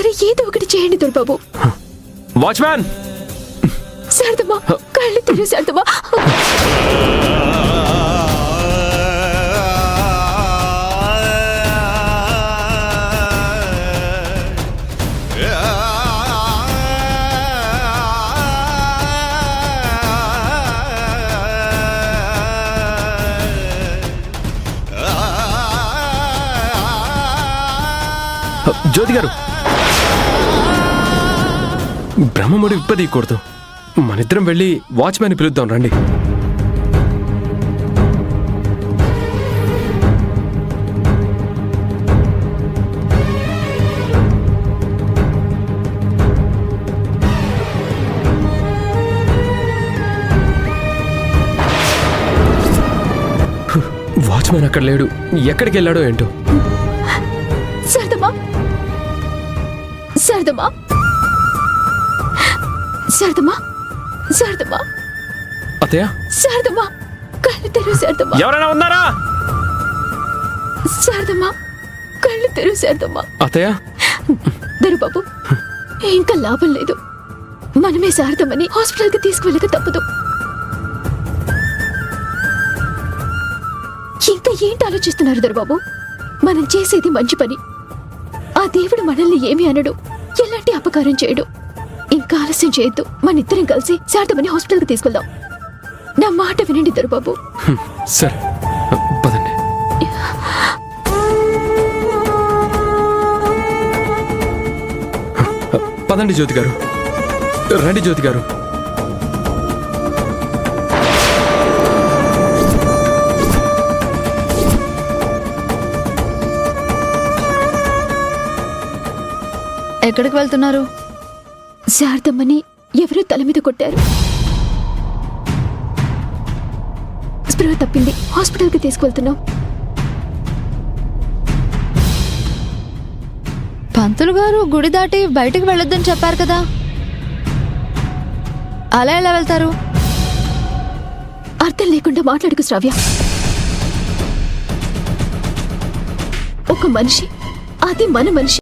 సరే ఏదో ఒకటి చేయండి దొరబాబు. వాచ్మ్యాన్! శారదమ్మా, కళ్ళు తెరు శారదమ్మా. జ్యోతి గారు, బ్రహ్మముడి విప్పదీయకూడదు. మనిద్దరం వెళ్ళి వాచ్మ్యాన్ పిలుద్దాం రండి. వాచ్మ్యాన్ అక్కడ లేడు. ఎక్కడికి వెళ్ళాడో ఏంటో. శారదమ్మా, శారదమ్మా, శారదమ్మా, శారదమ్మా, అత్తయ్య, శారదమ్మా, కళ్ళు తెరు శారదమ్మా. ఎవరైనా ఉన్నారా? శారదమ్మా, కళ్ళు తెరు శారదమ్మా. అత్తయ్య, దొరబాబు, ఇంకా లాభం లేదు. మనమే శారదమ్మని హాస్పిటల్కి తీసుకువెళ్ళక తప్పదు. ఇంకా ఏంటి ఆలోచిస్తున్నారు దొరబాబు? మనం చేసేది మంచి పని. ఆ దేవుడు మనల్ని ఏమి అనడు, ఎలాంటి అపకారం చేయడు. ఇంకా ఆలస్యం చేయొద్దు. మన ఇద్దరం కలిసి శారదమ్మని హాస్పిటల్కి తీసుకెళ్దాం. నా మాట వినండి దొరబాబు. సరే పదండి. పదండి జ్యోతి గారు, రండి జ్యోతి గారు. ఎక్కడికి వెళ్తున్నారు? శారదమ్మని ఎవరో తల మీద కొట్టారు. స్పృహ తప్పింది. హాస్పిటల్కి తీసుకువెళ్తున్నాం. పంతులు గారు గుడి దాటి బయటకు వెళ్ళొద్దని చెప్పారు కదా, అలా ఎలా వెళ్తారు? అర్థం లేకుండా మాట్లాడుకు శ్రావ్య. ఒక మనిషి, అది మన మనిషి.